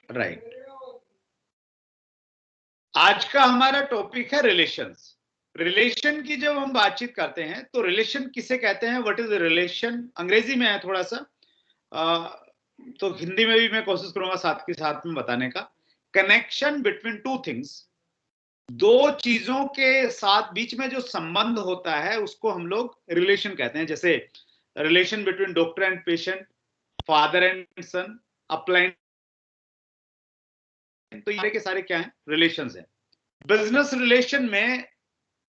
Right. आज का हमारा टॉपिक है रिलेशंस। रिलेशन की जब हम बातचीत करते हैं तो रिलेशन किसे कहते हैं, व्हाट इज रिलेशन, अंग्रेजी में है थोड़ा सा, तो हिंदी में भी मैं कोशिश करूंगा साथ के साथ में बताने का। कनेक्शन बिटवीन टू थिंग्स, दो चीजों के साथ बीच में जो संबंध होता है उसको हम लोग रिलेशन कहते हैं। जैसे relation between doctor and patient, father and son, upline, तो ये के सारे क्या हैं, रिलेशंस हैं। बिजनेस रिलेशन में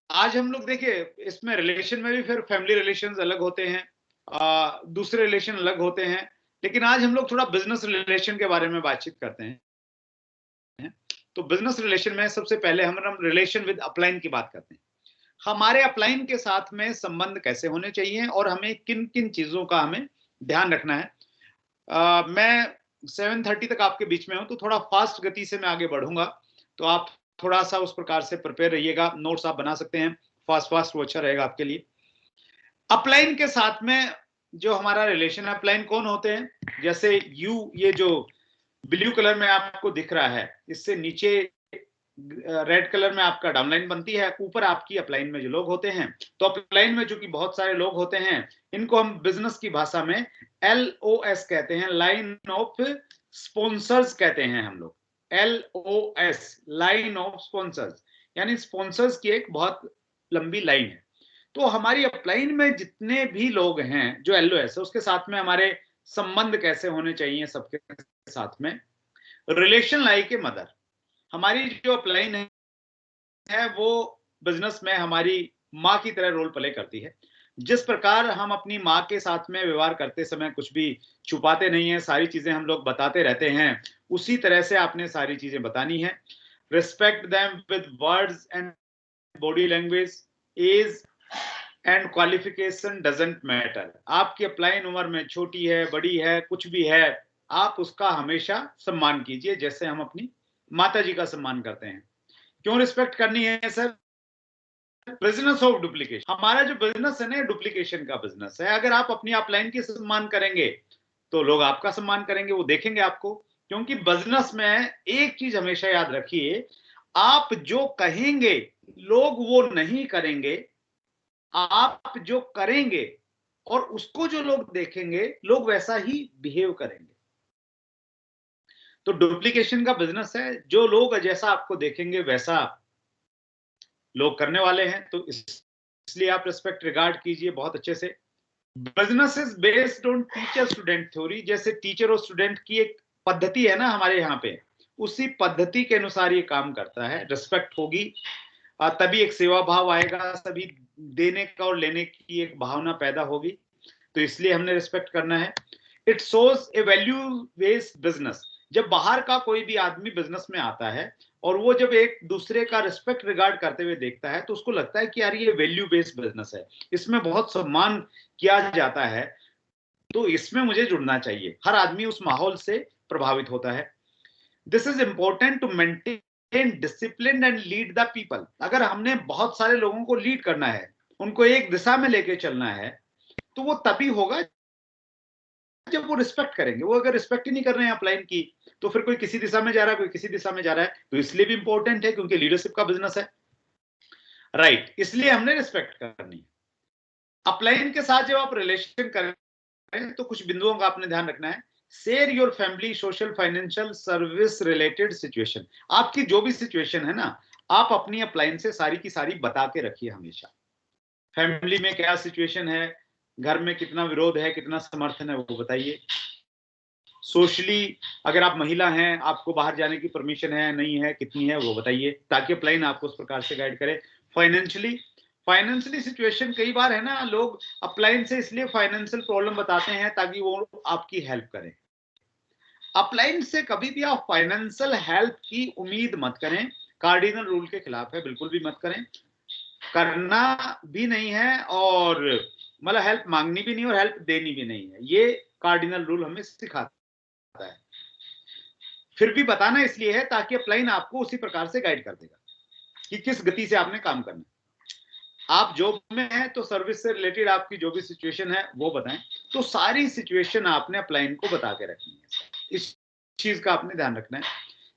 आज हम लोग देखिए, इसमें रिलेशन में भी फिर फैमिली रिलेशंस अलग होते हैं, दूसरे रिलेशन अलग होते हैं, लेकिन आज हम लोग थोड़ा बिजनेस रिलेशन के बारे में बातचीत करते हैं। तो बिजनेस रिलेशन में सबसे पहले हम रिलेशन विद अपलाइन की बात करते हैं। हमारे अपलाइन के साथ में संबंध कैसे होने चाहिए और हमें किन किन चीजों का हमें ध्यान रखना है। मैं 7:30 तक आपके बीच में हूं, तो थोड़ा फास्ट गति से मैं आगे बढ़ूंगा, तो आप थोड़ा सा उस प्रकार से प्रिपेयर रहिएगा। नोट्स आप बना सकते हैं फास्ट फास्ट, वो अच्छा रहेगा आपके लिए। अपलाइन के साथ में जो हमारा रिलेशन, अपलाइन कौन होते हैं, जैसे ये जो ब्लू कलर में आपको दिख रहा है, इससे नीचे रेड कलर में आपका डाउनलाइन बनती है, ऊपर आपकी अपलाइन में जो लोग होते हैं। तो अपलाइन में जो कि बहुत सारे लोग होते हैं, इनको हम बिजनेस की भाषा में LOS कहते हैं, लाइन ऑफ स्पॉन्सर्स कहते हैं हम लोग। LOS, लाइन ऑफ स्पॉन्सर्स, यानी स्पॉन्सर्स की एक बहुत लंबी लाइन है। तो हमारी अपलाइन में जितने भी लोग हैं जो LOS है, उसके साथ में हमारे संबंध कैसे होने चाहिए सबके साथ में। रिलेशन लाइक ए मदर, हमारी जो अपलाइन है वो बिजनेस में हमारी माँ की तरह रोल प्ले करती है। जिस प्रकार हम अपनी माँ के साथ में व्यवहार करते समय कुछ भी छुपाते नहीं है, सारी चीजें हम लोग बताते रहते हैं, उसी तरह से आपने सारी चीजें बतानी है। Respect them with words and body language, age and qualification doesn't matter. आपकी अपलाइन उम्र में छोटी है, बड़ी है, कुछ भी है, आप उसका हमेशा सम्मान कीजिए, जैसे हम अपनी माता जी का सम्मान करते हैं। क्यों रिस्पेक्ट करनी है सर? बिजनेस ऑफ डुप्लीकेशन, हमारा जो बिजनेस है ना, डुप्लीकेशन का बिजनेस है। अगर आप अपनी अपलाइन की सम्मान करेंगे तो लोग आपका सम्मान करेंगे, वो देखेंगे आपको। क्योंकि बिजनेस में एक चीज हमेशा याद रखिए, आप जो कहेंगे लोग वो नहीं करेंगे, आप जो करेंगे और उसको जो लोग देखेंगे, लोग वैसा ही बिहेव करेंगे। तो डुप्लीकेशन का बिजनेस है, जो लोग जैसा आपको देखेंगे वैसा लोग करने वाले हैं। तो इसलिए आप रिस्पेक्ट रिगार्ड कीजिए बहुत अच्छे से। Business is based on teacher student theory, जैसे टीचर और स्टूडेंट की एक पद्धति है ना हमारे यहाँ पे, उसी पद्धति के अनुसार ये काम करता है। रिस्पेक्ट होगी तभी एक सेवा भाव आएगा, सभी देने का और लेने की एक भावना पैदा होगी, तो इसलिए हमने रिस्पेक्ट करना है। It shows A value based business, जब बाहर का कोई भी आदमी बिजनेस में आता है और वो जब एक दूसरे का रिस्पेक्ट रिगार्ड करते हुए देखता है, तो उसको लगता है कि यार ये वैल्यू बेस्ड बिजनेस है, इसमें बहुत सम्मान किया जाता है, तो इसमें मुझे जुड़ना चाहिए। हर आदमी उस माहौल से प्रभावित होता है। This is important to maintain discipline and lead the people. अगर हमने बहुत सारे लोगों को लीड करना है, उनको एक दिशा में लेके चलना है, तो वो तभी होगा जब वो रिस्पेक्ट करेंगे। वो अगर रिस्पेक्ट ही नहीं कर रहे हैं अपलाइन की, तो फिर कोई किसी दिशा में जा रहा है, कोई किसी दिशा में जा रहा है, तो इसलिए भी इंपॉर्टेंट है क्योंकि लीडरशिप का बिजनेस है, राइट। इसलिए हमने रिस्पेक्ट करनी है। अपलाइन के साथ जब आप रिलेशन करें तो कुछ बिंदुओं का आपने ध्यान रखना है। Share your family, social, financial, service related situation. आपकी जो भी सिचुएशन है ना, आप अपनी अपलाइन से सारी की सारी बता के रखिए हमेशा। फैमिली में क्या सिचुएशन है, घर में कितना विरोध है, कितना समर्थन है, वो बताइए। सोशली अगर आप महिला हैं, आपको बाहर जाने की परमिशन है नहीं है, कितनी है, वो बताइए, ताकि अपलाइन आपको उस प्रकार से गाइड करे। फाइनेंशियली, फाइनेंशियली सिचुएशन कई बार है ना, लोग अपलाइन से इसलिए फाइनेंशियल प्रॉब्लम बताते हैं ताकि वो आपकी हेल्प करें। अपलाइन से कभी भी आप फाइनेंशियल हेल्प की उम्मीद मत करें, कार्डिनल रूल के खिलाफ है, बिल्कुल भी मत करें, करना भी नहीं है, और मतलब हेल्प मांगनी भी नहीं और हेल्प देनी भी नहीं है। ये कार्डिनल रूल हमें सिखाता है। फिर भी बताना इसलिए है ताकि अपलाइन आपको उसी प्रकार से गाइड कर देगा कि किस गति से आपने काम करना। आप जॉब में हैं तो सर्विस से रिलेटेड आपकी जो भी सिचुएशन है वो बताएं। तो सारी सिचुएशन आपने अपलाइन को बता के रखनी है। इस चीज का आपने ध्यान रखना है।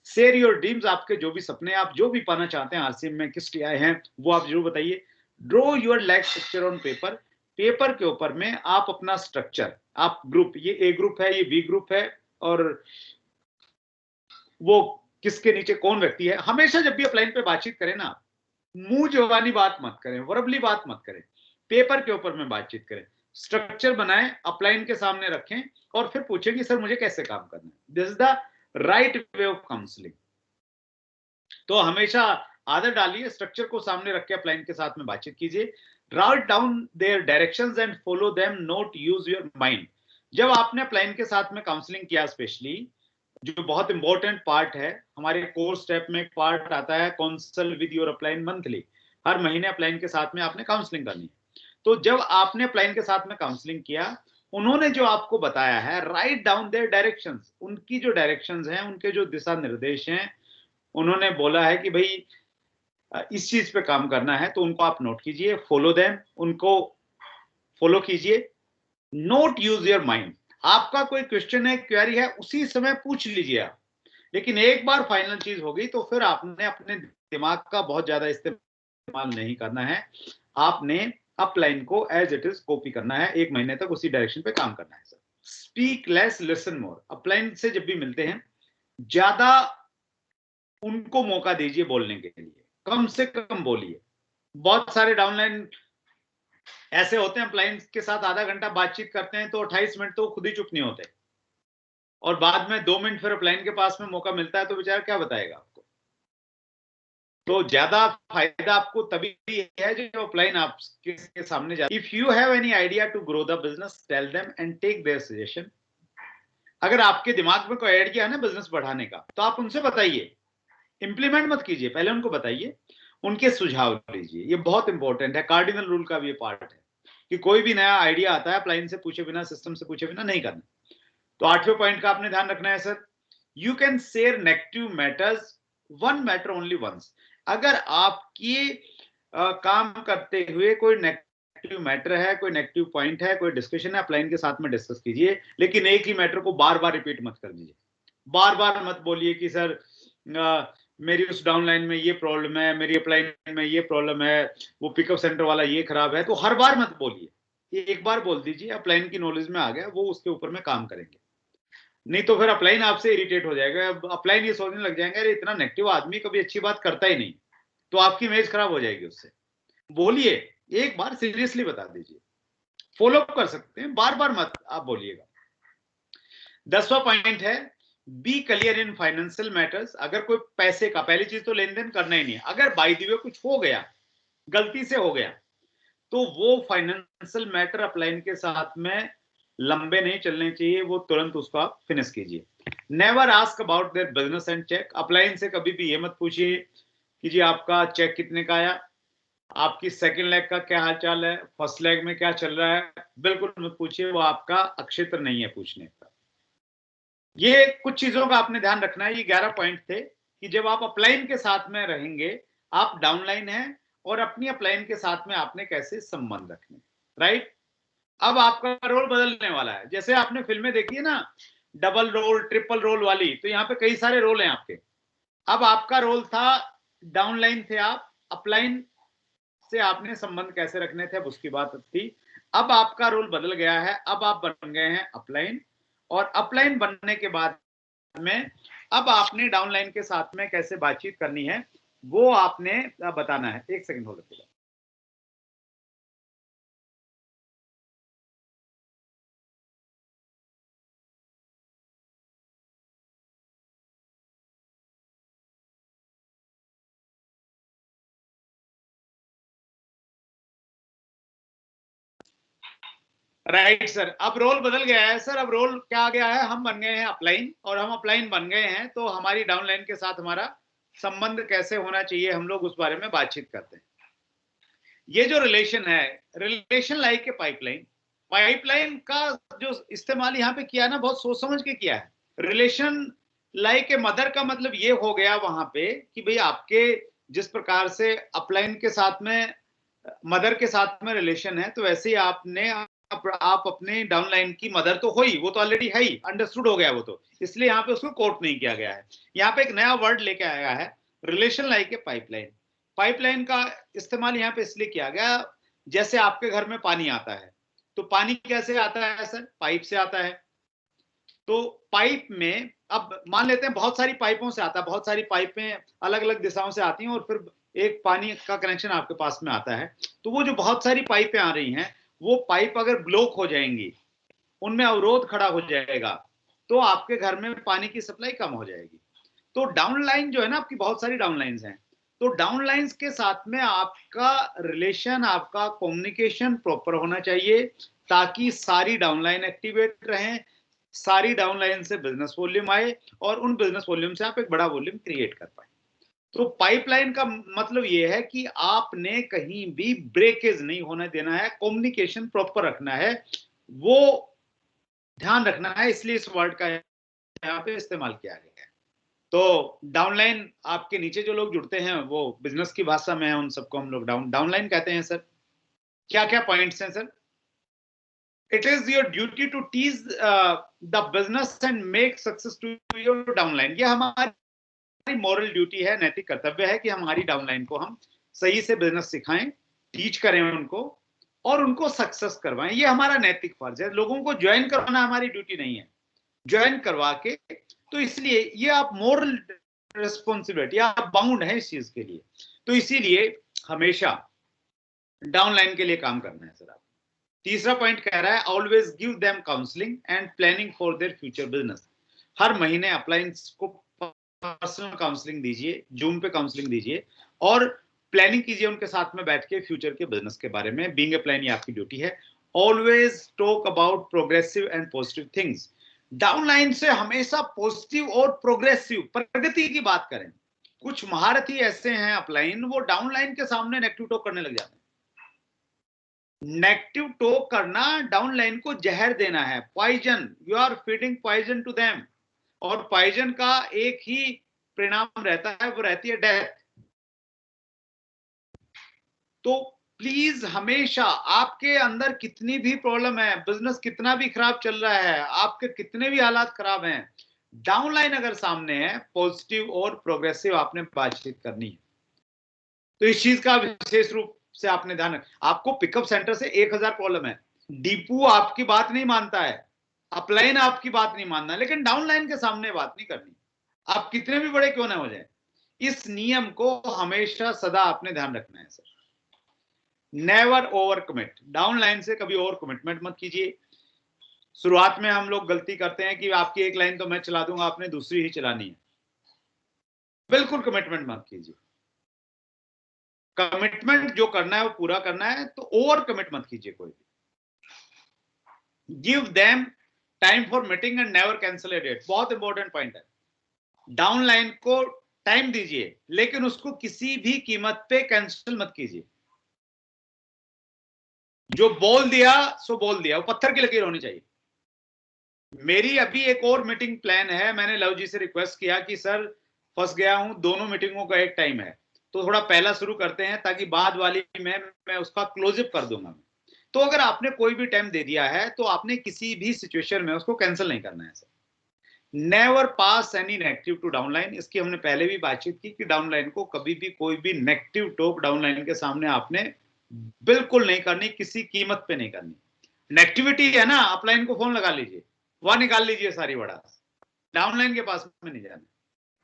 शेयर योर ड्रीम्स, आपके जो भी सपने, आप जो भी पाना चाहते हैं आरसीएम में, किस लिए आए हैं, वो आप जरूर बताइए। Draw your life structure on paper, paper के ऊपर में आप अपना स्ट्रक्चर, आप ग्रुप, ये ए ग्रुप है, ये बी ग्रुप है, और वो किसके नीचे कौन व्यक्ति है। हमेशा जब भी अपलाइन पे बातचीत करें ना, मुंह जवानी बात मत करें, वर्बली बात मत करें, पेपर के ऊपर में बातचीत करें, स्ट्रक्चर बनाएं, अपलाइन के सामने रखें और फिर पूछें कि सर मुझे कैसे काम करना है। This is the right way of counselling. तो हमेशा आदत डालिए, स्ट्रक्चर को सामने रख के अपलाइन के साथ में बातचीत कीजिए। Write down their directions and follow them, note use your mind. जब आपने अपलाइन के साथ में काउंसलिंग किया, स्पेशली जो बहुत इंपॉर्टेंट पार्ट है हमारे कोर्स स्टेप में, एक पार्ट आता है counsel with your upline monthly. हर महीने अपलाइन के साथ में आपने काउंसलिंग करनी है। तो जब आपने अपलाइन के साथ में काउंसलिंग किया, उन्होंने जो आपको बताया है, राइट डाउन देयर डायरेक्शंस, उनकी जो डायरेक्शंस हैं, उनके जो दिशा निर्देश हैं, उन्होंने बोला है कि भाई इस चीज पे काम करना है, तो उनको आप नोट कीजिए, फॉलो देम, उनको फॉलो कीजिए। नोट यूज योर माइंड, आपका कोई क्वेश्चन है, क्वेरी है, उसी समय पूछ लीजिए आप। लेकिन एक बार फाइनल चीज हो गई तो फिर आपने अपने दिमाग का बहुत ज्यादा इस्तेमाल नहीं करना है। आपने अपलाइन को एज इट इज कॉपी करना है, एक महीने तक उसी डायरेक्शन पे काम करना है sir. Speak less, listen more. Upline से जब भी मिलते हैं, ज्यादा उनको मौका दीजिए बोलने के लिए, कम से कम बोलिए। बहुत सारे डाउनलाइन ऐसे होते हैं, अपलाइन के साथ आधा घंटा बातचीत करते हैं तो 28 मिनट तो खुद ही चुप नहीं होते, और बाद में 2 मिनट फिर अपलाइन के पास में मौका मिलता है तो बेचारा क्या बताएगा आपको। तो ज्यादा फायदा आपको तभी है जब अपलाइन आपके सामने जाए। If you have any idea to grow the business, tell them and take their suggestion. अगर आपके दिमाग में कोई आइडिया है ना बिजनेस बढ़ाने का, तो आप उनसे बताइए, इंप्लीमेंट मत कीजिए, पहले उनको बताइए, उनके सुझाव लीजिए। ये बहुत इंपॉर्टेंट है, कार्डिनल रूल का भी ये पार्ट है कि कोई भी नया आइडिया आता है अपलाइन से पूछे बिना, सिस्टम से पूछे बिना नहीं करना। तो 8वें पॉइंट का आपने ध्यान रखना है sir, you can share negative matters, one matter only once. अगर आपकी काम करते हुए कोई नेगेटिव मैटर है, कोई नेगेटिव पॉइंट है, कोई डिस्कशन है, अपलाइन के साथ में डिस्कस कीजिए, लेकिन एक ही मैटर को बार बार रिपीट मत कर दीजिए। बार बार मत बोलिए कि सर मेरी उस डाउनलाइन में ये प्रॉब्लम है, मेरी अपलाइन में ये प्रॉब्लम है, वो पिकअप सेंटर वाला ये खराब है। तो हर बार मत बोलिए, एक बार बोल दीजिए, अपलाइन की नॉलेज में आ गया, वो उसके ऊपर में काम करेंगे। नहीं तो फिर अपलाइन आपसे इरिटेट हो जाएगा, अपलाइन ये सोचने लग जाएंगे अरे इतना नेगेटिव आदमी कभी अच्छी बात करता ही नहीं, तो आपकी इमेज खराब हो जाएगी उससे। बोलिए, एक बार सीरियसली बता दीजिए, फॉलो कर सकते हैं, बार बार मत आप बोलिएगा। 10वां पॉइंट है, be clear in financial matters. अगर कोई पैसे का, पहली चीज तो लेन देन करना ही नहीं है, अगर बाय द वे कुछ हो गया, गलती से हो गया, तो वो फाइनेंशियल मैटर अपलाइन के साथ में लंबे नहीं चलने चाहिए, वो तुरंत उसको आप फिनिश कीजिए। Never ask about their business and check. Upline से कभी भी ये मत पूछिए कि जी आपका चेक कितने का आया, आपकी सेकंड लेग का क्या हालचाल है, फर्स्ट लेग में क्या चल रहा है, बिल्कुल मत पूछिए, वो आपका अक्षेत्र नहीं है पूछने का। ये कुछ चीजों का आपने ध्यान रखना है। ये 11 पॉइंट थे कि जब आप अपलाइन के साथ में रहेंगे, आप डाउनलाइन हैं, और अपनी अपलाइन के साथ में आपने कैसे संबंध रखने, राइट। अब आपका रोल बदलने वाला है, जैसे आपने फिल्में देखी है ना, डबल रोल, ट्रिपल रोल वाली, तो यहाँ पे कई सारे रोल हैं आपके। अब आपका रोल था डाउनलाइन थे आप, अपलाइन से आपने संबंध कैसे रखने थे, अब उसकी बात थी। अब आपका रोल बदल गया है, अब आप बन गए हैं अपलाइन, और अपलाइन बनने के बाद में अब आपने डाउनलाइन के साथ में कैसे बातचीत करनी है, वो आपने बताना है। एक सेकंड होल्ड करिए। राइट सर, अब रोल बदल गया है सर। अब रोल क्या आ गया है, हम बन गए हैं अपलाइन, और हम अपलाइन बन गए हैं तो हमारी डाउनलाइन के साथ हमारा संबंध कैसे होना चाहिए, हम लोग उस बारे में बातचीत करते हैं। ये जो रिलेशन है, रिलेशन लाइक ए पाइपलाइन, पाइपलाइन का जो इस्तेमाल यहाँ पे किया ना, बहुत सोच समझ के किया है। रिलेशन लाइक ए मदर का मतलब ये हो गया वहां पे कि भाई आपके जिस प्रकार से अपलाइन के साथ में मदर के साथ में रिलेशन है, तो वैसे ही आपने आप अपने डाउनलाइन की मदर तो हो ही, वो तो ऑलरेडी है ही, अंडरस्टूड हो गया वो तो, इसलिए यहाँ पे उसको कोट नहीं किया गया है। यहाँ पे एक नया वर्ड लेके आया है, रिलेशन लाइक ए पाइपलाइन। पाइपलाइन का इस्तेमाल यहाँ पे इसलिए किया गया, जैसे आपके घर में पानी आता है, तो पानी कैसे आता है सर? पाइप से आता है। तो पाइप में अब मान लेते हैं बहुत सारी पाइपों से आता है, बहुत सारी पाइपें अलग अलग दिशाओं से आती हैं और फिर एक पानी का कनेक्शन आपके पास में आता है। तो वो जो बहुत सारी पाइपें आ रही हैं, वो पाइप अगर ब्लॉक हो जाएंगी, उनमें अवरोध खड़ा हो जाएगा, तो आपके घर में पानी की सप्लाई कम हो जाएगी। तो डाउनलाइन जो है ना, आपकी बहुत सारी डाउनलाइंस हैं, तो डाउनलाइंस के साथ में आपका रिलेशन, आपका कम्युनिकेशन प्रॉपर होना चाहिए, ताकि सारी डाउनलाइन एक्टिवेट रहें, सारी डाउनलाइन से बिजनेस वॉल्यूम आए और उन बिजनेस वॉल्यूम से आप एक बड़ा वॉल्यूम क्रिएट कर पाए। तो पाइपलाइन का मतलब यह है कि आपने कहीं भी ब्रेकेज नहीं होने देना है, कम्युनिकेशन प्रॉपर रखना है, वो ध्यान रखना है, इसलिए इस वर्ड का यहाँ पे इस्तेमाल किया गया है। तो डाउनलाइन, आपके नीचे जो लोग जुड़ते हैं वो बिजनेस की भाषा में है, उन सबको हम लोग डाउनलाइन कहते हैं सर। क्या क्या पॉइंट्स हैं sir? It is your duty to tease the business and make success to your downline. ये हमारी मॉरल ड्यूटी है, नैतिक कर्तव्य है कि हमारी डाउनलाइन को हम सही से बिजनेस सिखाएं, टीच करें उनको और उनको सक्सेस करवाएं। ये हमारा नैतिक फर्ज है। लोगों को ज्वाइन करवाना हमारी ड्यूटी नहीं है, ज्वाइन करवा के, तो इसलिए ये आप मोरल रिस्पॉन्सिबिलिटी, आप बाउंड है इस चीज के लिए। तो इसीलिए हमेशा डाउनलाइन के लिए काम करना है सर आप। तीसरा पॉइंट कह रहा है always give them counselling and planning for their future business. हर महीने अपलाइंस को पर्सनल काउंसलिंग दीजिए, जूम पे काउंसलिंग दीजिए और प्लानिंग कीजिए उनके साथ में बैठ के फ्यूचर के बिजनेस के बारे में। बीइंग ए प्लान, ये आपकी ड्यूटी है। Always talk about progressive and positive things. Downline से हमेशा पॉजिटिव और प्रोग्रेसिव, प्रगति की बात करें। कुछ महारथी ऐसे हैं अपलाइन, वो डाउनलाइन के सामने नेगेटिव टॉक करने लग जाते हैं। नेगेटिव टॉक करना डाउनलाइन को जहर देना है, poison. You are feeding poison to them, और पॉइजन का एक ही परिणाम रहता है, वो रहती है डेथ। तो प्लीज हमेशा, आपके अंदर कितनी भी प्रॉब्लम है, बिजनेस कितना भी खराब चल रहा है, आपके कितने भी हालात खराब हैं, डाउनलाइन अगर सामने है, पॉजिटिव और प्रोग्रेसिव आपने बातचीत करनी है। तो इस चीज का विशेष रूप से आपने ध्यान रखना। आपको पिकअप सेंटर से 1000 प्रॉब्लम है, डीपू आपकी बात नहीं मानता है, अपलाइन आपकी बात नहीं मानना, लेकिन डाउनलाइन के सामने बात नहीं करनी, आप कितने भी बड़े क्यों ना हो जाए। इस नियम को हमेशा सदा आपने ध्यान रखना है sir. Never over commit. Downline से कभी ओवर कमिटमेंट मत कीजिए। शुरुआत में हम लोग गलती करते हैं कि आपकी एक लाइन तो मैं चला दूंगा, आपने दूसरी ही चलानी है। बिल्कुल कमिटमेंट मत कीजिए। कमिटमेंट जो करना है वो पूरा करना है, तो ओवर कमिट मत कीजिए कोई भी। Give them time for meeting and never cancel a date. बहुत इंपॉर्टेंट पॉइंट है। डाउनलाइन को टाइम दीजिए, लेकिन उसको किसी भी कीमत पे कैंसिल मत कीजिए। जो बोल दिया सो बोल दिया, वो पत्थर की लकीर होनी चाहिए। मेरी अभी एक और मीटिंग प्लान है, मैंने लव जी से रिक्वेस्ट किया कि सर फंस गया हूं, दोनों मीटिंगों का एक टाइम है, तो थोड़ा पहला शुरू करते हैं ताकि बाद वाली में मैं उसका क्लोजअप कर दूंगा। तो अगर आपने कोई भी टाइम दे दिया है, तो आपने किसी भी सिचुएशन में उसको कैंसिल नहीं करना है sir. Never pass any negative to downline. इसकी हमने पहले भी बातचीत की कि डाउनलाइन को कभी भी कोई भी नेगेटिव टॉक डाउनलाइन के सामने आपने बिल्कुल नहीं करनी, किसी कीमत पे नहीं करनी। नेगेटिविटी है ना, अपलाइन को फोन लगा लीजिए, वहां निकाल लीजिए सारी बड़ा। डाउनलाइन के पास में नहीं जाना,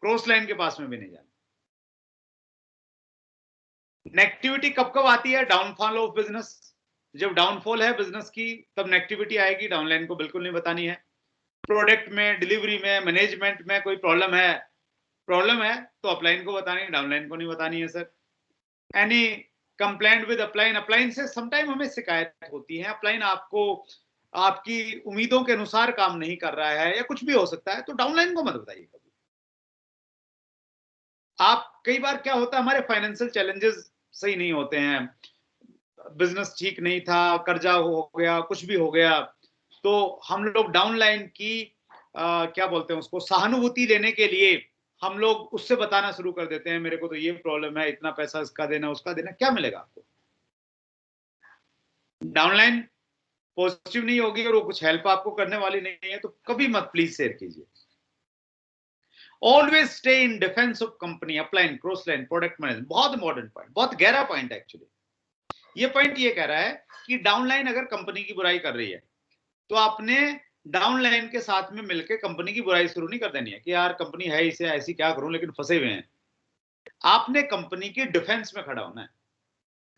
क्रॉस लाइन के पास में भी नहीं जाना। नेगेटिविटी कब कब आती है? Downfall of business. जब डाउनफॉल है बिजनेस की, तब नेगेटिविटी आएगी। डाउनलाइन को बिल्कुल नहीं बतानी है। प्रोडक्ट में, डिलीवरी में, मैनेजमेंट में कोई प्रॉब्लम है तो अपलाइन को बतानी है, डाउनलाइन को नहीं बतानी है sir. Any complaint with upline. Upline से समटाइम हमें शिकायत होती है, अपलाइन आपको आपकी उम्मीदों के अनुसार काम नहीं कर रहा है या कुछ भी हो सकता है, तो डाउनलाइन को मत बताइए कभी। आप, कई बार क्या होता है, हमारे फाइनेंशियल चैलेंजेस सही नहीं होते हैं, बिजनेस ठीक नहीं था, कर्जा हो गया, कुछ भी हो गया, तो हम लोग डाउनलाइन की क्या बोलते हैं उसको, सहानुभूति लेने के लिए हम लोग उससे बताना शुरू कर देते हैं, मेरे को तो ये प्रॉब्लम है, इतना पैसा इसका देना, उसका देना। क्या मिलेगा आपको? डाउनलाइन पॉजिटिव नहीं होगी और वो कुछ हेल्प आपको करने वाली नहीं है, तो कभी मत प्लीज शेयर कीजिए। Always stay in defence of company, upline, cross line, product management, बहुत इंपॉर्टेंट पॉइंट, बहुत गहरा पॉइंट है एक्चुअली। ये पॉइंट ये कह रहा है कि डाउनलाइन अगर कंपनी की बुराई कर रही है तो आपने डाउनलाइन के साथ में मिलकर कंपनी की बुराई शुरू नहीं कर देनी है कि यार कंपनी है, इसे ऐसी क्या करूं लेकिन फंसे हुए हैं। आपने कंपनी के डिफेंस में खड़ा होना है,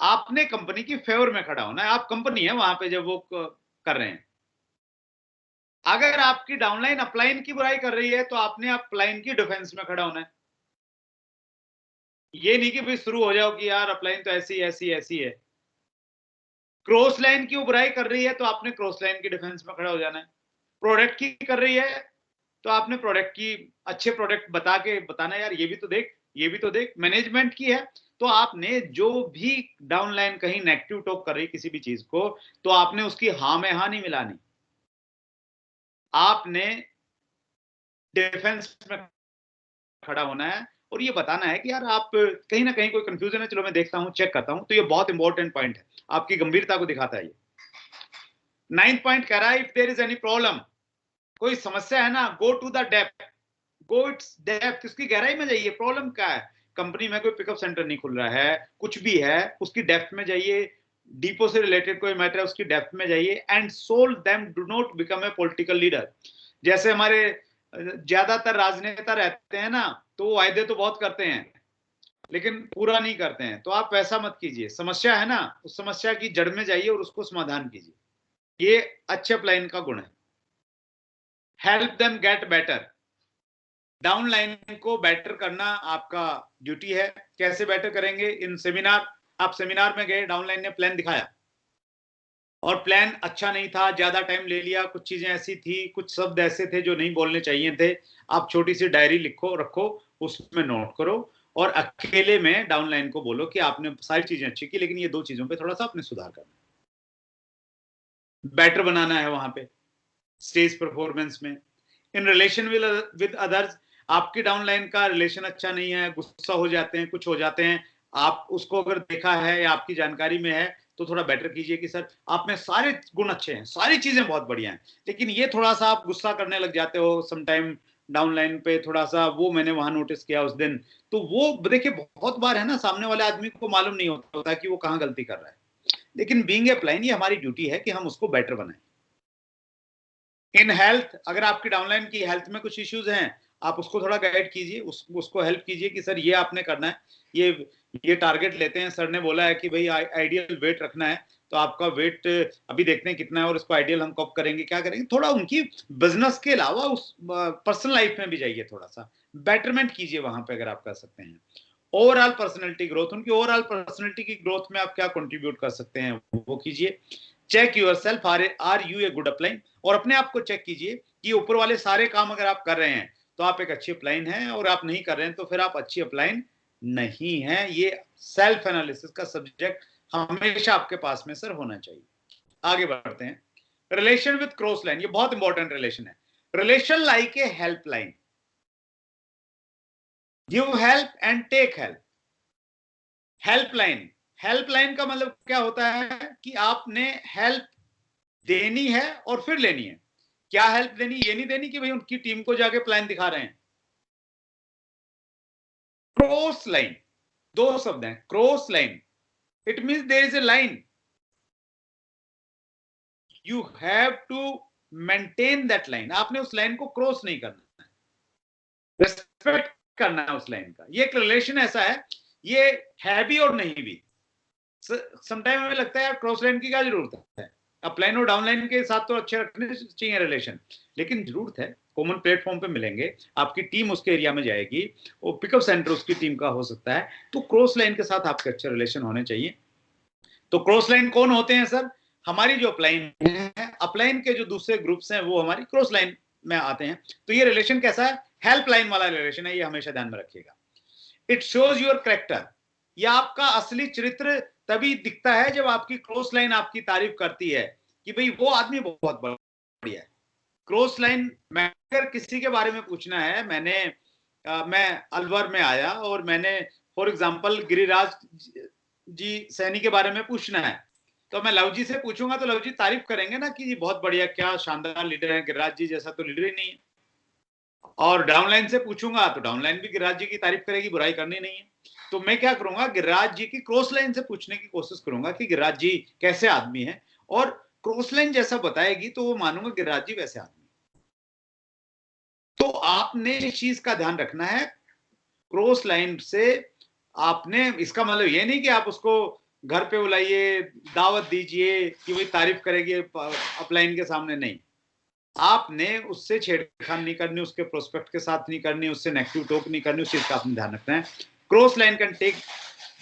आपने कंपनी की फेवर में खड़ा होना है। आप कंपनी है वहां पे जब वो कर रहे हैं। अगर आपकी डाउनलाइन अपलाइन की बुराई कर रही है तो आपने अपलाइन की डिफेंस में खड़ा होना है। ये नहीं कि भाई शुरू हो जाओ कि यार अपलाइन तो ऐसी ऐसी ऐसी है। क्रॉस लाइन की बुराई कर रही है तो आपने क्रॉस लाइन की डिफेंस में खड़ा हो जाना है। प्रोडक्ट की कर रही है तो आपने प्रोडक्ट की अच्छे प्रोडक्ट बता के बताना यार ये भी तो देख, ये भी तो देख। मैनेजमेंट की है तो आपने जो भी डाउनलाइन कहीं नेगेटिव टॉक कर रही किसी भी चीज को, तो आपने उसकी हाँ में हाँ नहीं मिलानी, आपने डिफेंस में खड़ा होना है और ये बताना है कि यार आप कहीं ना कहीं कोई कंफ्यूजन है, चलो मैं देखता हूं, चेक करता हूं। तो ये बहुत इंपॉर्टेंट पॉइंट है, आपकी गंभीरता को दिखाता है ये। 9th पॉइंट कह रहा है if there is any problem, कोई समस्या है ना, go to the depth, go its depth, इसकी गहराई में जाइए। प्रॉब्लम क्या है, कंपनी में कोई पिकअप सेंटर नहीं खुल रहा है, कुछ भी है, उसकी डेप्थ में जाइए। डिपो से रिलेटेड कोई मैटर है उसकी डेप्थ में जाइए and solve them, do not become a political leader. जैसे हमारे ज्यादातर राजनेता रहते हैं ना, तो वो वायदे तो बहुत करते हैं लेकिन पूरा नहीं करते हैं, तो आप वैसा मत कीजिए। समस्या है ना, उस समस्या की जड़ में जाइए और उसको समाधान कीजिए। ये अच्छे अपलाइन का गुण है। Help them get better, downline को बेटर करना आपका ड्यूटी है। कैसे बेटर करेंगे, इन सेमिनार, आप सेमिनार में गए, डाउनलाइन ने प्लान दिखाया और प्लान अच्छा नहीं था, ज्यादा टाइम ले लिया, कुछ चीजें ऐसी थी, कुछ शब्द ऐसे थे जो नहीं बोलने चाहिए थे। आप छोटी सी डायरी लिखो, रखो, उसमें नोट करो और अकेले में डाउनलाइन को बोलो कि आपने सारी चीजें अच्छी की लेकिन ये दो चीजों पे थोड़ा सा आपने सुधार करना, बेटर बनाना है वहां पे स्टेज परफॉर्मेंस में। इन रिलेशन विद अदर्स, आपकी डाउनलाइन का रिलेशन अच्छा नहीं है, गुस्सा हो जाते हैं, कुछ हो जाते हैं, आप उसको अगर देखा है या आपकी जानकारी में है तो थोड़ा बेटर कीजिए कि सर आप में सारे गुण अच्छे हैं, सारी चीजें बहुत बढ़िया हैं, लेकिन ये थोड़ा सा आप गुस्सा करने लग जाते हो समटाइम डाउनलाइन पे, थोड़ा सा वो मैंने वहां नोटिस किया उस दिन। तो वो देखिए बहुत बार है ना, सामने वाले आदमी को मालूम नहीं होता कि वो कहाँ गलती कर रहा है, लेकिन बीइंग ए अपलाइन ये हमारी ड्यूटी है कि हम उसको बेटर बनाएं। इन हेल्थ, अगर आपकी डाउनलाइन की हेल्थ में कुछ इश्यूज हैं, आप उसको थोड़ा गाइड कीजिए, उसको हेल्प कीजिए कि सर ये आपने करना है, ये टारगेट लेते हैं, सर ने बोला है कि भाई आइडियल वेट रखना है, तो आपका वेट अभी देखते हैं कितना है और इसको आइडियल हम कब करेंगे, क्या करेंगे। थोड़ा उनकी बिजनेस के अलावा उस पर्सनल लाइफ में भी जाइए, थोड़ा सा बेटरमेंट कीजिए वहां पे अगर आप कर सकते हैं। ओवरऑल पर्सनैलिटी ग्रोथ, उनकी ओवरऑल पर्सनैलिटी की ग्रोथ में आप क्या कंट्रीब्यूट कर सकते हैं वो कीजिए। Check yourself, are you a good upline, और अपने आप को चेक कीजिए कि ऊपर वाले सारे काम अगर आप कर रहे हैं तो आप एक अच्छी अपलाइन हैं, और आप नहीं कर रहे हैं तो फिर आप अच्छी अपलाइन नहीं है। ये सेल्फ एनालिसिस का सब्जेक्ट हमेशा आपके पास में सर होना चाहिए। आगे बढ़ते हैं, रिलेशन विद क्रॉस लाइन, ये बहुत इंपॉर्टेंट रिलेशन है। Relation like a helpline, give help and take help. Helpline, helpline का मतलब क्या होता है कि आपने हेल्प देनी है और फिर लेनी है। क्या हेल्प देनी, ये नहीं देनी कि भाई उनकी टीम को जाके प्लान दिखा रहे हैं। क्रॉस लाइन, दो शब्द हैं, cross line, it means there is a line, you have to maintain that line, आपने उस लाइन को क्रॉस नहीं करना है, रिस्पेक्ट करना है उस लाइन का। ये एक रिलेशन ऐसा है, ये है भी और नहीं भी। समटाइम हमें लगता है यार क्रॉस लाइन की क्या जरूरत है, अपलाइन और डाउनलाइन के साथ तो अच्छे रखने चाहिए रिलेशन, लेकिन जरूरत है, कॉमन प्लेटफॉर्म पे मिलेंगे, आपकी टीम उसके एरिया में जाएगी, वो पिकअप सेंटर उसकी टीम का हो सकता है, तो क्रॉस लाइन के साथ आपके अच्छे रिलेशन होने चाहिए। तो क्रॉस लाइन कौन होते हैं सर, हमारी जो अपलाइन है, अपलाइन के जो दूसरे ग्रुप्स हैं वो हमारी क्रॉस लाइन में आते हैं। तो ये रिलेशन कैसा है, हेल्पलाइन वाला रिलेशन है, ये हमेशा ध्यान में रखिएगा। इट शोज योर कैरेक्टर, यह आपका असली चरित्र तभी दिखता है जब आपकी क्रॉस लाइन आपकी तारीफ करती है कि भाई वो आदमी बहुत बढ़िया है। क्रॉस लाइन में अगर किसी के बारे में पूछना है, मैं अलवर में आया और मैंने फॉर एग्जांपल गिरिराज जी सैनी के बारे में पूछना है, तो मैं लव जी से पूछूंगा तो लव जी तारीफ करेंगे ना कि जी बहुत बढ़िया, क्या शानदार लीडर है, गिरिराज जी जैसा तो लीडर ही नहीं है। और डाउनलाइन से पूछूंगा तो डाउनलाइन भी गिरिराज जी की तारीफ करेगी, बुराई करनी नहीं है। तो मैं क्या करूंगा, गिरिराज जी की क्रॉस लाइन से पूछने की कोशिश करूंगा कि गिरिराज जी कैसे आदमी है, और क्रॉस लाइन जैसा बताएगी तो वो मानूंगा गिरिराज जी वैसे आदमी। तो आपने इस चीज का ध्यान रखना है, क्रॉस लाइन से आपने, इसका मतलब ये नहीं कि आप उसको घर पे बुलाइए, दावत दीजिए कि वही तारीफ करेगी अपलाइन के सामने, नहीं। आपने उससे छेड़खानी नहीं करनी, उसके प्रोस्पेक्ट के साथ नहीं करनी, उससे नेगेटिव टॉक नहीं करनी, उस चीज का आपने ध्यान रखना है। Cross line can take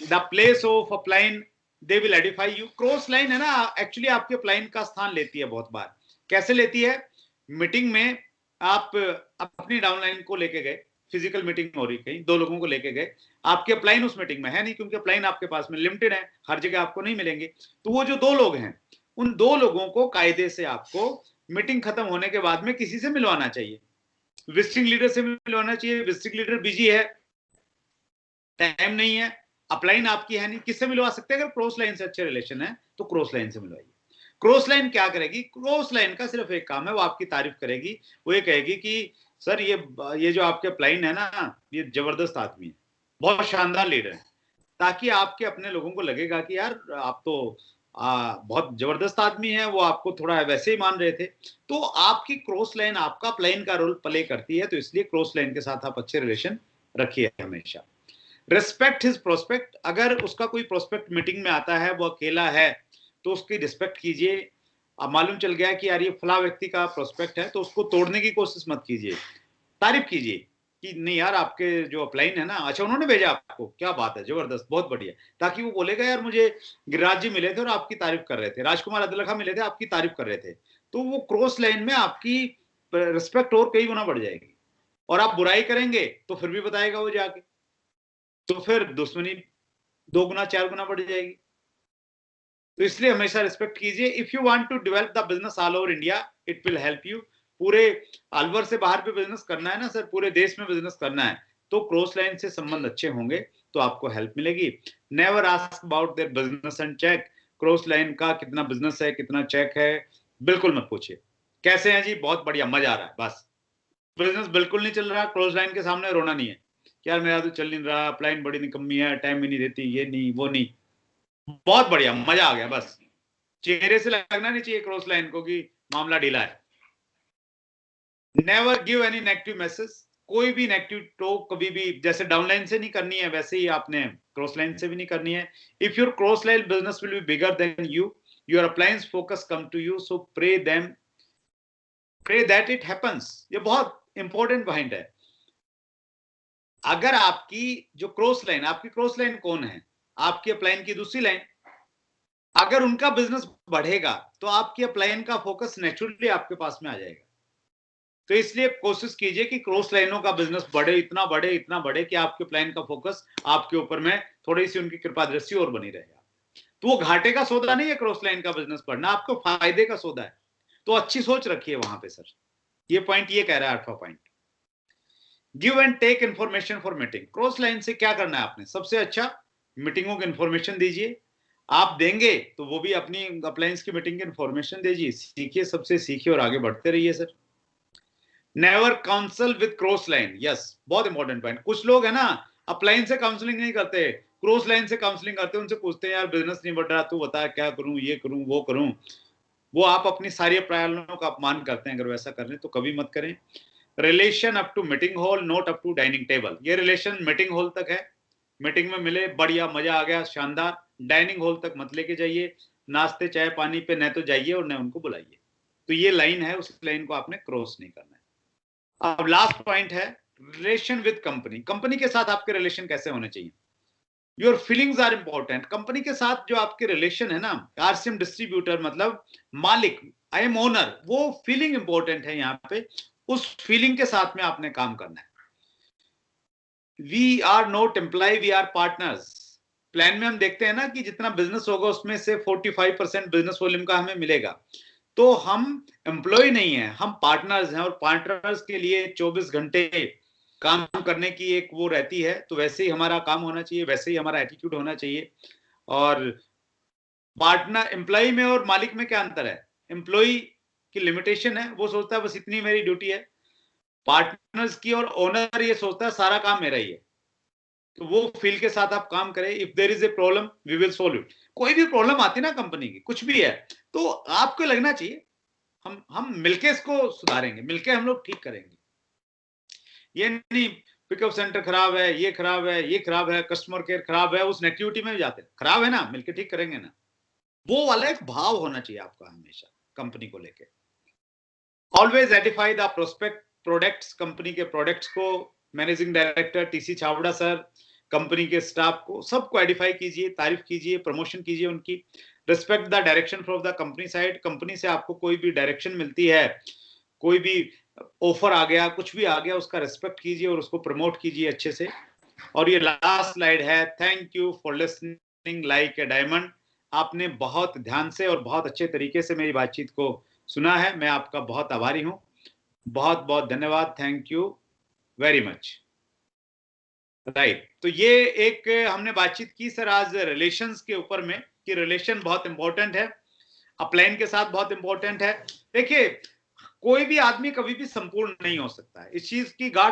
the place of upline, they will edify you. Cross line है ना, एक्चुअली आपके अपलाइन का स्थान लेती है बहुत बार। कैसे लेती है? मीटिंग में आप अपनी डाउनलाइन को लेके गए, फिजिकल मीटिंग हो रही कहीं, दो लोगों को लेके गए, आपके अपलाइन उस मीटिंग में है नहीं, क्योंकि अपलाइन आपके पास में लिमिटेड है, हर जगह आपको नहीं मिलेंगे। तो वो जो दो लोग हैं, उन दो लोगों को कायदे से आपको मीटिंग खत्म होने के बाद में किसी से मिलवाना चाहिए। विजिटिंग लीडर से मिलवाना चाहिए, विजिटिंग लीडर बिजी है, टाइम नहीं है, अपलाइन आपकी है नहीं, किससे मिलवा सकते हैं? अगर क्रॉस लाइन से अच्छे रिलेशन है तो क्रॉस लाइन से मिलवाइए। क्रॉस लाइन क्या करेगी? क्रॉस लाइन का सिर्फ एक काम है, वो आपकी तारीफ करेगी। वो ये कहेगी कि सर ये जो आपके अपलाइन है ना, ये जबरदस्त आदमी है, बहुत शानदार लीडर है, ताकि आपके अपने लोगों को लगेगा कि यार आप तो बहुत जबरदस्त आदमी है, वो आपको थोड़ा वैसे ही मान रहे थे। तो आपकी क्रॉस लाइन आपका अपलाइन का रोल प्ले करती है, तो इसलिए क्रॉस लाइन के साथ आप अच्छे रिलेशन रखिए हमेशा। रिस्पेक्ट हिज प्रोस्पेक्ट, अगर उसका कोई प्रोस्पेक्ट मीटिंग में आता है, वो अकेला है, तो उसकी रिस्पेक्ट कीजिए। अब मालूम चल गया कि यार ये फला व्यक्ति का प्रोस्पेक्ट है, तो उसको तोड़ने की कोशिश मत कीजिए, तारीफ कीजिए कि नहीं यार आपके जो अपलाइन है ना, अच्छा उन्होंने भेजा आपको, क्या बात है, जबरदस्त, बहुत बढ़िया। ताकि वो बोलेगा यार मुझे गिरिराज जी मिले थे और आपकी तारीफ कर रहे थे, राजकुमार अदलखा मिले थे, आपकी तारीफ कर रहे थे। तो वो क्रॉस लाइन में आपकी रिस्पेक्ट और कई गुना बढ़ जाएगी। और आप बुराई करेंगे तो फिर भी बताएगा वो जाके, तो फिर दुश्मनी 2 गुना 4 गुना बढ़ जाएगी। तो इसलिए हमेशा रिस्पेक्ट कीजिए। If you want to develop the business all over India, it will help you. पूरे अलवर से बाहर पे बिजनेस करना है ना सर, पूरे देश में बिजनेस करना है, तो क्रॉस लाइन से संबंध अच्छे होंगे तो आपको हेल्प मिलेगी। Never ask about their business and check. Cross line का कितना बिजनेस है, कितना चेक है, बिल्कुल मत पूछिए। कैसे हैं जी? बहुत बढ़िया, मजा आ रहा है, बस। बिजनेस बिल्कुल नहीं चल रहा, क्रॉस लाइन के सामने रोना नहीं है, यार मेरा तो चल नहीं रहा, अपलाइन बड़ी निकम्मी है, टाइम भी नहीं देती, ये नहीं वो नहीं, बहुत बढ़िया, मजा आ गया, बस। चेहरे से लगना नहीं चाहिए क्रॉस लाइन को कि मामला ढीला है। Never give any negative message. कोई भी नेगेटिव टॉक कभी भी, जैसे डाउनलाइन से नहीं करनी है, वैसे ही आपने क्रॉस लाइन से भी नहीं करनी है। If your cross line business will be bigger than you, your uplines focus come to you, so pray that it happens. ये बहुत इंपॉर्टेंट पॉइंट है। अगर आपकी जो क्रॉस लाइन, आपकी क्रॉस लाइन कौन है? आपकी अपलाइन की दूसरी लाइन। अगर उनका बिजनेस बढ़ेगा तो आपकी अपलाइन का फोकस नेचुरली आपके पास में आ जाएगा। तो इसलिए कोशिश कीजिए कि क्रॉस लाइनों का बिजनेस बढ़े, इतना बढ़े, इतना बढ़े कि आपके प्लान का फोकस आपके ऊपर में, थोड़ी सी उनकी कृपा दृष्टि और बनी रहेगा। तो वो घाटे का सौदा नहीं है क्रॉस लाइन का बिजनेस बढ़ना, आपको फायदे का सौदा है। तो अच्छी सोच रखिए वहां पे सर। ये पॉइंट ये कह रहा है 8वां point. Give and take information for meeting. Cross line से क्या करना है आपने? सबसे अच्छा मीटिंगों की इन्फॉर्मेशन दीजिए। आप देंगे तो वो भी अपनी अप्लायंस की मीटिंग की इन्फॉर्मेशन दीजिए, सीखिए, सबसे सीखिए और आगे बढ़ते रहिए sir. Never counsel with cross line. Yes, बहुत इंपॉर्टेंट पॉइंट। कुछ लोग है ना, अपलाइन से काउंसलिंग नहीं करते, क्रॉस लाइन से काउंसलिंग करते हैं। उनसे पूछते हैं यार बिजनेस नहीं बढ़ रहा, तू बता क्या करूं, ये करूं वो करूं। वो आप अपनी सारी प्रयासों का अपमान करते हैं। अगर वैसा कर रहे हैं तो कभी मत करें। Relation up to meeting hall, not up to dining table. ये रिलेशन मीटिंग हॉल तक है, मीटिंग में मिले, बढ़िया, मजा आ गया, शानदार। डाइनिंग हॉल तक मत लेके जाइए, नाश्ते चाय पानी पे न तो जाइए और न उनको बुलाइए। तो ये लाइन है, उस लाइन को आपने क्रॉस नहीं करना है। अब लास्ट पॉइंट है रिलेशन विद कंपनी। कंपनी के साथ आपके रिलेशन कैसे होने चाहिए? Your feelings are important. Company के साथ जो आपके रिलेशन है ना, आरसीएम डिस्ट्रीब्यूटर मतलब मालिक, आई एम ओनर, वो फीलिंग इंपॉर्टेंट है यहाँ पे। उस फीलिंग के साथ में आपने काम करना है। We are not employ, we are partners. Plan में हम देखते हैं ना कि जितना बिजनेस होगा उसमें से 45% बिजनेस वॉल्यूम का हमें मिलेगा। तो हम एम्प्लॉय नहीं है, हम पार्टनर्स हैं। और पार्टनर्स के लिए 24 घंटे काम करने की एक वो रहती है। तो वैसे ही हमारा काम होना चाहिए, वैसे ही हमारा एटीट्यूड होना चाहिए। और पार्टनर एम्प्लॉय में और मालिक में क्या अंतर है? एम्प्लॉय की लिमिटेशन है, वो सोचता है बस इतनी मेरी ड्यूटी है। पार्टनर्स की और ओनर ये सोचता है सारा काम मेरा ही है। तो वो फील के साथ आप काम करें। If there is a problem we will solve it. कोई भी प्रॉब्लम आती है ना कंपनी की, कुछ भी है, तो आपको लगना चाहिए हम मिलके इसको सुधारेंगे, मिलके हम लोग ठीक करेंगे। ये नहीं पिकअप सेंटर खराब है, ये खराब है, ये खराब है, कस्टमर केयर खराब है, उस नेगेटिविटी में भी जाते हैं। खराब है ना, मिलके ठीक करेंगे ना। वो वाला एक भाव होना चाहिए आपका हमेशा कंपनी को लेके। Always Edify the prospect products, company के प्रोडक्ट्स को, managing director TC Chhawra sir, company के स्टाफ को, सबको एडिफाई कीजिए, तारीफ कीजिए, प्रमोशन कीजिए उनकी। Respect the direction from the company side. Company से आपको कोई भी डायरेक्शन मिलती है, कोई भी ऑफर आ गया, कुछ भी आ गया, उसका रिस्पेक्ट कीजिए और उसको प्रमोट कीजिए अच्छे से। और ये लास्ट स्लाइड है, thank you for listening like a diamond. आपने बहुत ध्यान से और बहुत अच्छे तरीके से मेरी बातचीत को सुना है, मैं आपका बहुत आभारी हूं। बहुत बहुत धन्यवाद, thank you very much. Right, तो ये एक हमने बातचीत की सर आज रिलेशंस के ऊपर में, कि रिलेशन बहुत इंपॉर्टेंट है, अपलाइन के साथ बहुत इंपॉर्टेंट है। देखिए, कोई भी आदमी कभी भी संपूर्ण नहीं हो सकता है, इस चीज की गांठ